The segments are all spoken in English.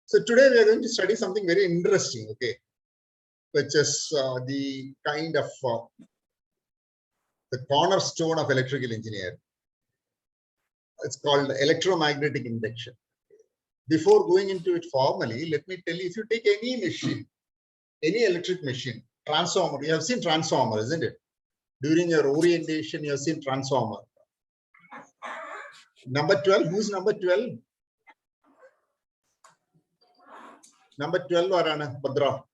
So today we are going to study something very interesting, okay, which is the kind of the cornerstone of electrical engineering. It's called electromagnetic induction. Before going into it formally, let me tell you, if you take any machine, any electric machine, transformer, you have seen transformer, isn't it? During your orientation, you have seen transformer. Number 12, who's number 12? Number 12, Arana, Badra.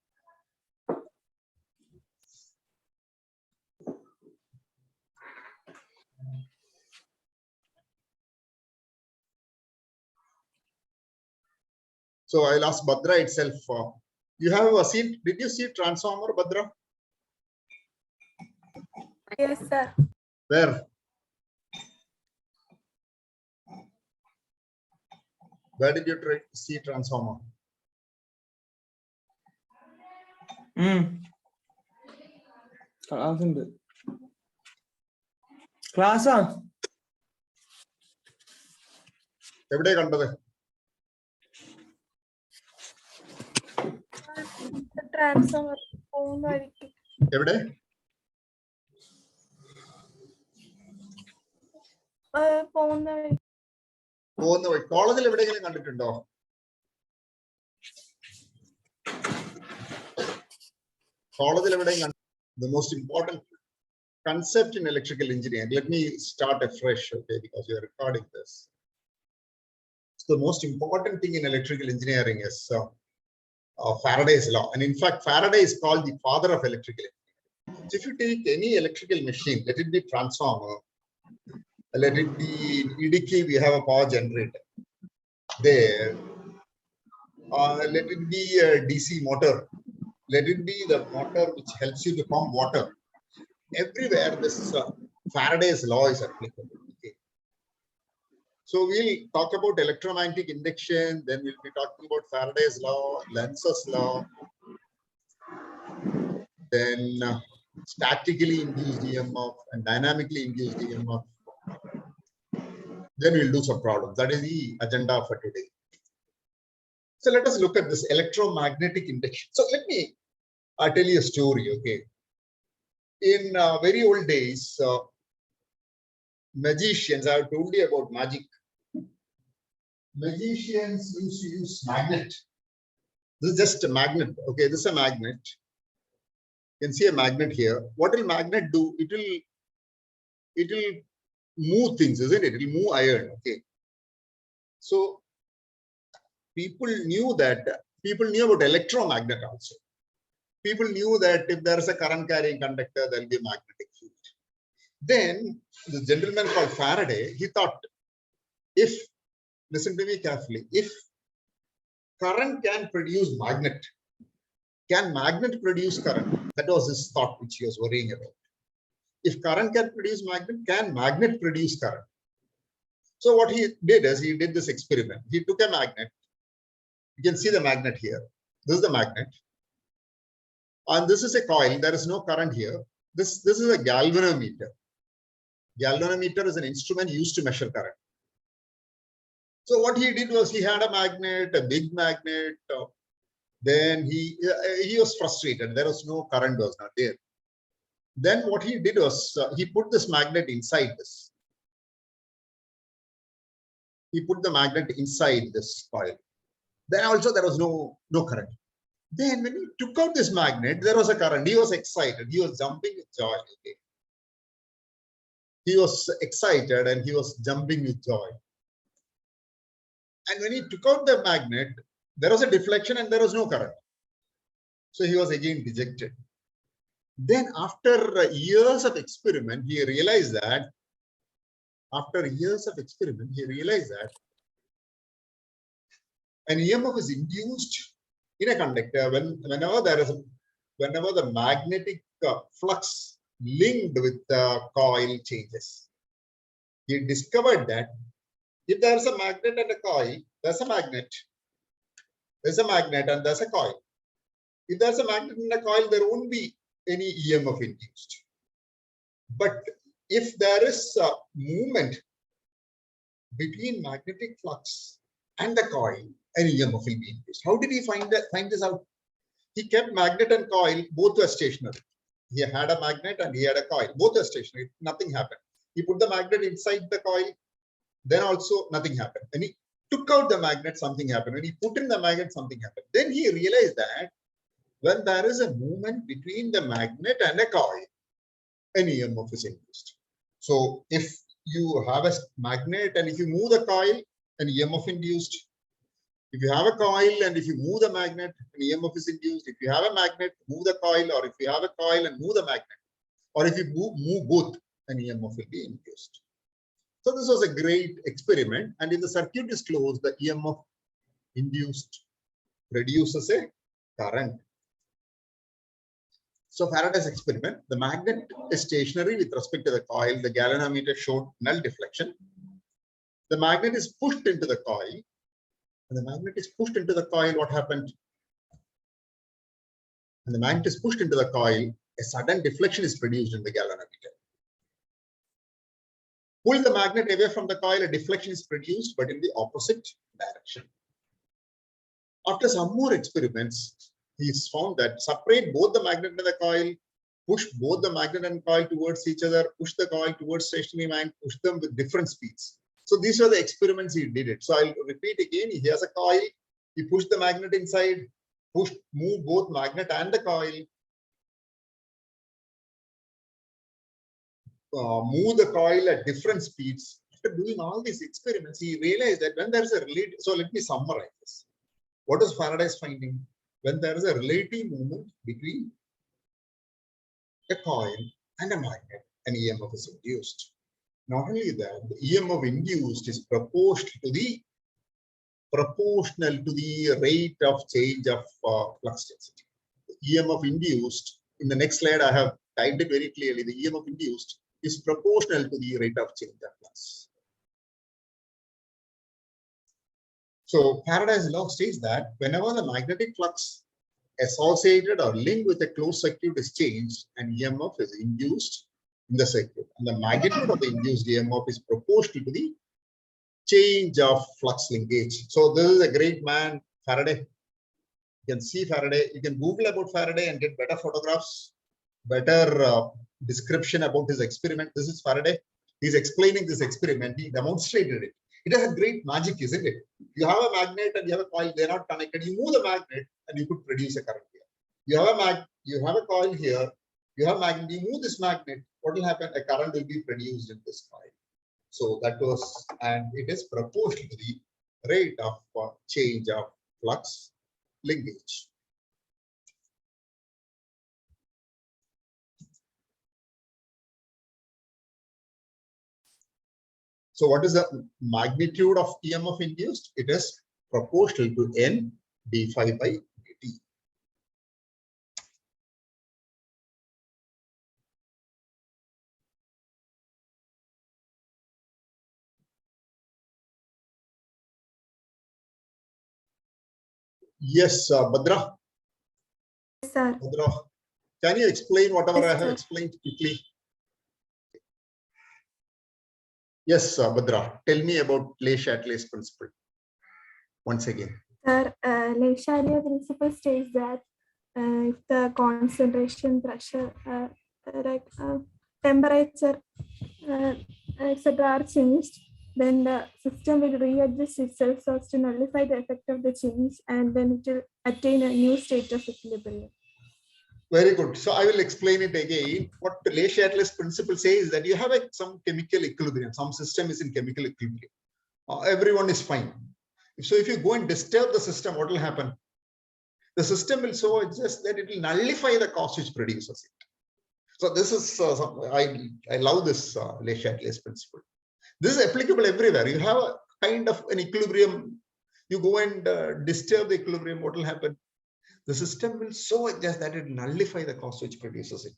So I'll ask Badra itself. You have seen, did you see transformer, Badra? Yes, sir. Where? Where did you see transformer? Class. Every day, Transformer. every day? College every day college the most important concept in electrical engineering. Let me start afresh, okay, because we are recording this. So the most important thing in electrical engineering is Faraday's law. And in fact, Faraday is called the father of electrical engineering. So if you take any electrical machine, let it be transformer, let it be in EDK, we have a power generator there. Let it be a DC motor. Let it be the motor which helps you to pump water. Everywhere this Faraday's law is applicable. Okay. So we'll talk about electromagnetic induction, then we'll be talking about Faraday's law, Lenz's law, then statically induced EMF and dynamically induced EMF. Then we'll do some problems. That is the agenda for today. So let us look at this electromagnetic induction. So let me tell you a story, okay. In very old days, magicians, I have told you about magic. Magicians used to use magnet. This is just a magnet, okay. This is a magnet. You can see a magnet here. What will magnet do? It will move things, isn't it? It will move iron, okay. So people knew about electromagnet also. People knew that if there is a current carrying conductor, there will be a magnetic field. Then the gentleman called Faraday, he thought, if, listen to me carefully, if current can produce magnet, can magnet produce current? That was his thought which he was worrying about. If current can produce magnet, can magnet produce current? So what he did is he did this experiment. He took a magnet. You can see the magnet here. This is the magnet. And this is a coil. There is no current here. This is a galvanometer. Galvanometer is an instrument used to measure current. So what he did was he had a magnet, a big magnet. Then he was frustrated. There was no current, was not there. Then what he did was he put this magnet inside this. He put the magnet inside this coil. Then also there was no current. Then when he took out this magnet, there was a current. He was excited. He was jumping with joy. Okay. He was excited and he was jumping with joy. And when he took out the magnet, there was a deflection and there was no current. So he was again dejected. Then after years of experiment, he realized that an EMF is induced in a conductor whenever the magnetic flux linked with the coil changes. He discovered that if there's a magnet and a coil, there's a magnet. There's a magnet and there's a coil. If there's a magnet and a coil, there won't be any EMF induced. But if there is a movement between magnetic flux and the coil, an EMF will be induced. How did he find this out? He kept magnet and coil, both were stationary. He had a magnet and he had a coil, both were stationary, nothing happened. He put the magnet inside the coil, then also nothing happened. When he took out the magnet, something happened. When he put in the magnet, something happened. Then he realized that when there is a movement between the magnet and a coil, an EMF is induced. So if you have a magnet and if you move the coil, an EMF induced. If you have a coil and if you move the magnet, an EMF is induced. If you have a magnet, move the coil, or if you have a coil and move the magnet, or if you move both, an EMF will be induced. So this was a great experiment, and if the circuit is closed, the EMF induced produces a current. So Faraday's experiment, the magnet is stationary with respect to the coil. The galvanometer showed null deflection. The magnet is pushed into the coil. When the magnet is pushed into the coil, what happened? When the magnet is pushed into the coil, a sudden deflection is produced in the galvanometer. Pull the magnet away from the coil, a deflection is produced, but in the opposite direction. After some more experiments, he's found that separate both the magnet and the coil, push both the magnet and coil towards each other, push the coil towards stationary magnet, push them with different speeds. So these are the experiments he did it. So I'll repeat again. He has a coil. He pushed the magnet inside, move both magnet and the coil, move the coil at different speeds. After doing all these experiments, he realized that when there is a relative, so let me summarize this. What is Faraday's finding? When there is a relative movement between a coil and a magnet, an EMF is induced. Not only that, the EMF induced is proportional to the rate of change of flux density. The EMF induced, in the next slide I have typed it very clearly, the EMF induced is proportional to the rate of change of flux. So Faraday's law states that whenever the magnetic flux associated or linked with a closed circuit is changed, an EMF is induced in the circuit, and the magnitude of the induced EMF is proportional to the change of flux linkage. So this is a great man, Faraday. You can see Faraday. You can Google about Faraday and get better photographs, better description about his experiment. This is Faraday. He's explaining this experiment. He demonstrated it. It has a great magic, isn't it? You have a magnet and you have a coil. They're not connected. You move the magnet and you could produce a current here. You have a coil here. You have magnet. You move this magnet. What will happen? A current will be produced in this coil. So that was, and it is proportional to the rate of change of flux linkage. So what is the magnitude of EMF induced? It is proportional to N d phi by dt. Yes, Bhadra. Yes, sir. Bhadra, can you explain whatever Yes, I have sir. explained quickly? Yes, Bhadra, tell me about Le Chatelet's principle once again. Sir, Le Chatelet principle states that if the concentration, pressure, temperature, etc. are changed, then the system will readjust itself so as to nullify the effect of the change, and then it will attain a new state of equilibrium. Very good. So I will explain it again. What Le Chatelet's principle says is that you have some chemical equilibrium. Some system is in chemical equilibrium. Everyone is fine. So if you go and disturb the system, what will happen? The system will so adjust that it will nullify the cause which produces it. So this is I love this Le Chatelet's principle. This is applicable everywhere. You have a kind of an equilibrium. You go and disturb the equilibrium. What will happen? The system will so adjust that it will nullify the cause which produces it.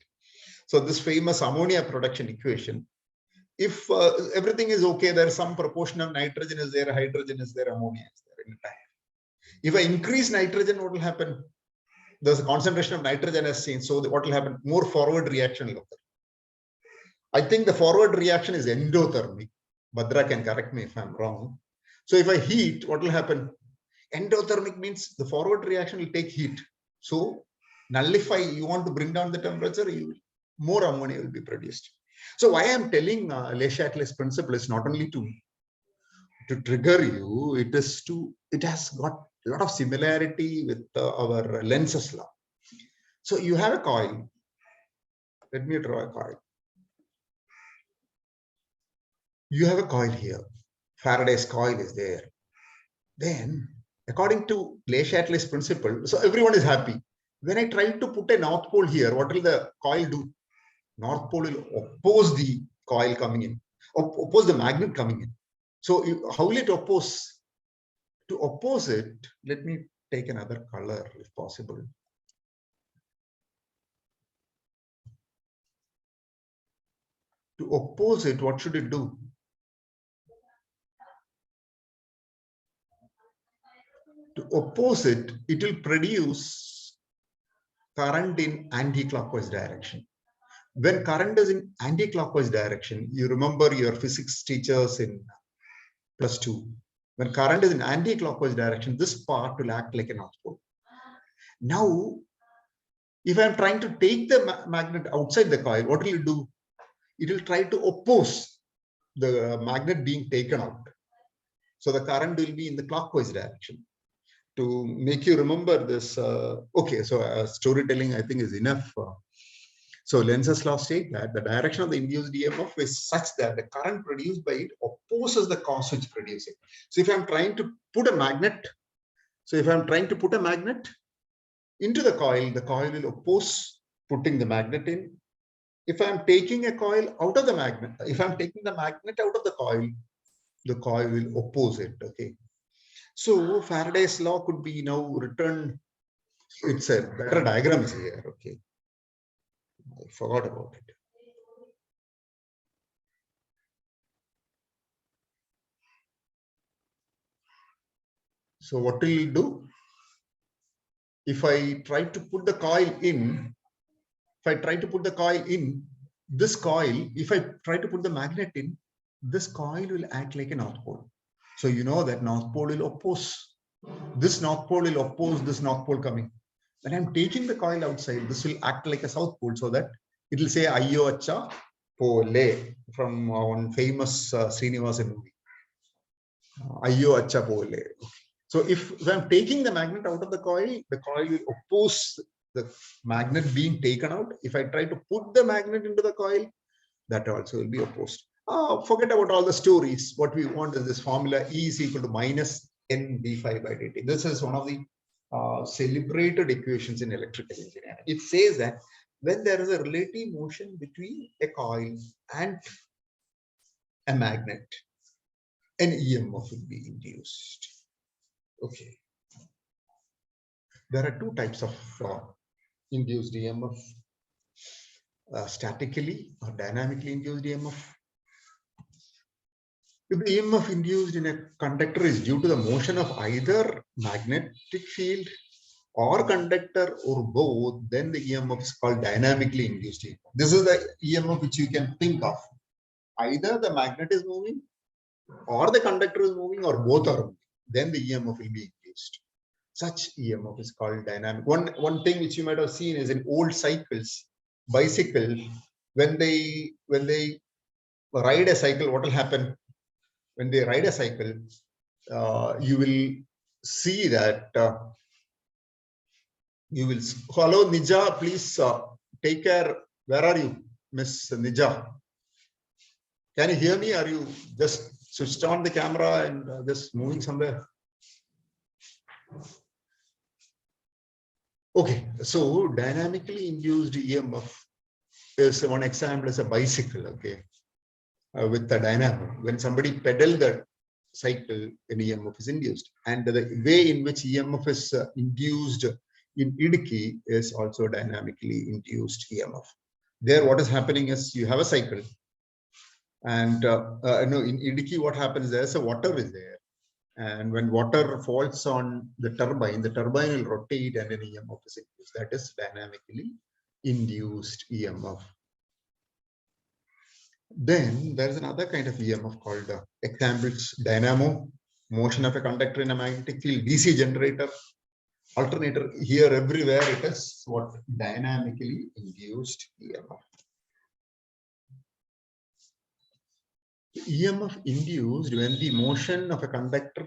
So this famous ammonia production equation, if everything is okay, there is some proportion of nitrogen is there, hydrogen is there, ammonia is there in time. If I increase nitrogen, what will happen? There's a concentration of nitrogen has changed. So what will happen? More forward reaction will occur. I think the forward reaction is endothermic. Bhadra can correct me if I'm wrong. So if I heat, what will happen? Endothermic means the forward reaction will take heat. So nullify, you want to bring down the temperature, more ammonia will be produced. So why I'm telling Le Chatelier's principle is not only to trigger you, it has got a lot of similarity with our Lenz's law. So you have a coil. Let me draw a coil. You have a coil here. Faraday's coil is there. Then, according to Le Chatelier's principle, so everyone is happy. When I try to put a north pole here, what will the coil do? North pole will oppose the coil coming in, oppose the magnet coming in. So how will it oppose? To oppose it, let me take another color if possible. To oppose it, what should it do? To oppose it, it will produce current in anti-clockwise direction. When current is in anti-clockwise direction, you remember your physics teachers in +2. When current is in anti-clockwise direction, this part will act like a north pole. Now, if I'm trying to take the magnet outside the coil, what will it do? It will try to oppose the magnet being taken out. So the current will be in the clockwise direction. To make you remember this, okay, so storytelling I think is enough. So Lenz's law states that the direction of the induced EMF is such that the current produced by it opposes the cause which produces it. So if I'm trying to put a magnet, into the coil will oppose putting the magnet in. If I'm taking a coil out of the magnet, if I'm taking the magnet out of the coil will oppose it. Okay. So Faraday's law could be now written. It's a better diagram is here. Okay. I forgot about it. So what will you do? If I try to put the coil in, this coil, if I try to put the magnet in, this coil will act like a north pole. So you know that north pole will oppose. This north pole will oppose this north pole coming. When I'm taking the coil outside, this will act like a south pole so that it will say Ayyo Acha Pole from one famous Srinivasan movie. Ayyo Acha Pole. So if I'm taking the magnet out of the coil will oppose the magnet being taken out. If I try to put the magnet into the coil, that also will be opposed. Forget about all the stories. What we want is this formula E is equal to minus N d5 by dt. This is one of the celebrated equations in electrical engineering. It says that when there is a relative motion between a coil and a magnet, an EMF will be induced. Okay. There are two types of induced EMF, statically or dynamically induced EMF. If the EMF induced in a conductor is due to the motion of either magnetic field or conductor or both, then the EMF is called dynamically induced EMF. This is the EMF which you can think of. Either the magnet is moving or the conductor is moving or both are moving. Then the EMF will be induced. Such EMF is called dynamic. One thing which you might have seen is in old cycles, bicycle, when they ride a cycle, what will happen? When they ride a cycle, you will see that you will follow Nija. Please take care. Where are you, Miss Nija? Can you hear me? Are you just switched on the camera and just moving somewhere? Okay, so dynamically induced EMF is one example is a bicycle. Okay, with the dynamo. When somebody pedal the cycle, an EMF is induced, and the way in which EMF is induced in Idiki is also dynamically induced EMF. There, what is happening is you have a cycle, and no, in Idiki, what happens? There's a water is there, and when water falls on the turbine will rotate, and an EMF is induced. That is dynamically induced EMF. Then there's another kind of EMF called examples dynamo. motion of a conductor in a magnetic field, DC generator, alternator, here everywhere it is what? Dynamically induced EMF. EMF induced when the motion of a conductor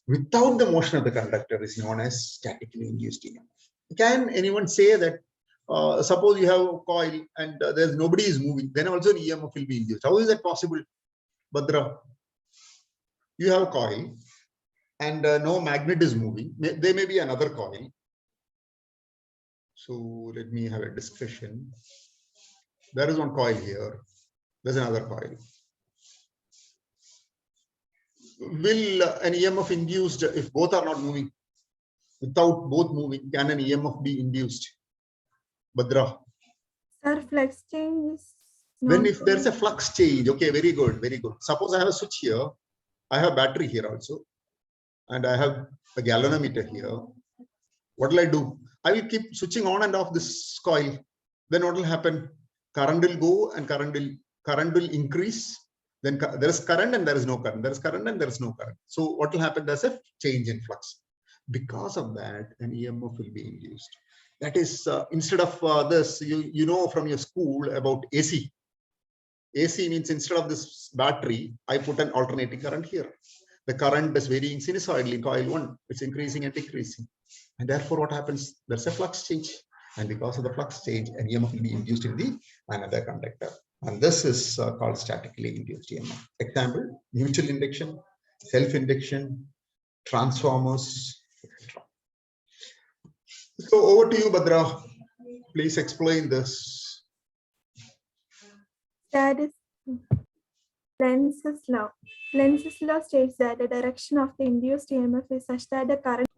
without the motion of the conductor is known as statically induced EMF. Can anyone say that suppose you have a coil and there's nobody is moving, then also an EMF will be induced? How is that possible, Badra? You have a coil and no magnet is moving. There may be another coil. So let me have a discussion. There is one coil here. There's another coil. Will an EMF induced if both are not moving? Without both moving, can an EMF be induced? Badra. Sir, flux change is When if there's a flux change, okay, very good, very good. Suppose I have a switch here, I have battery here also, and I have a galvanometer here. What will I do? I will keep switching on and off this coil. Then what will happen? Current will go and current will increase. Then there is current and there is no current. There is current and there is no current. So what will happen? There's a change in flux. Because of that, an EMF will be induced. That is, instead of this, you know from your school about AC. AC means instead of this battery, I put an alternating current here. The current is varying sinusoidally in coil 1. It's increasing and decreasing. And therefore, what happens? There's a flux change. And because of the flux change, an EMF will be induced in the another conductor. And this is called statically induced EMF. Example, mutual induction, self-induction, transformers, etc. So over to you, Badra. Please explain this. That is Lenz's law. Lenz's law states that the direction of the induced EMF is such that the current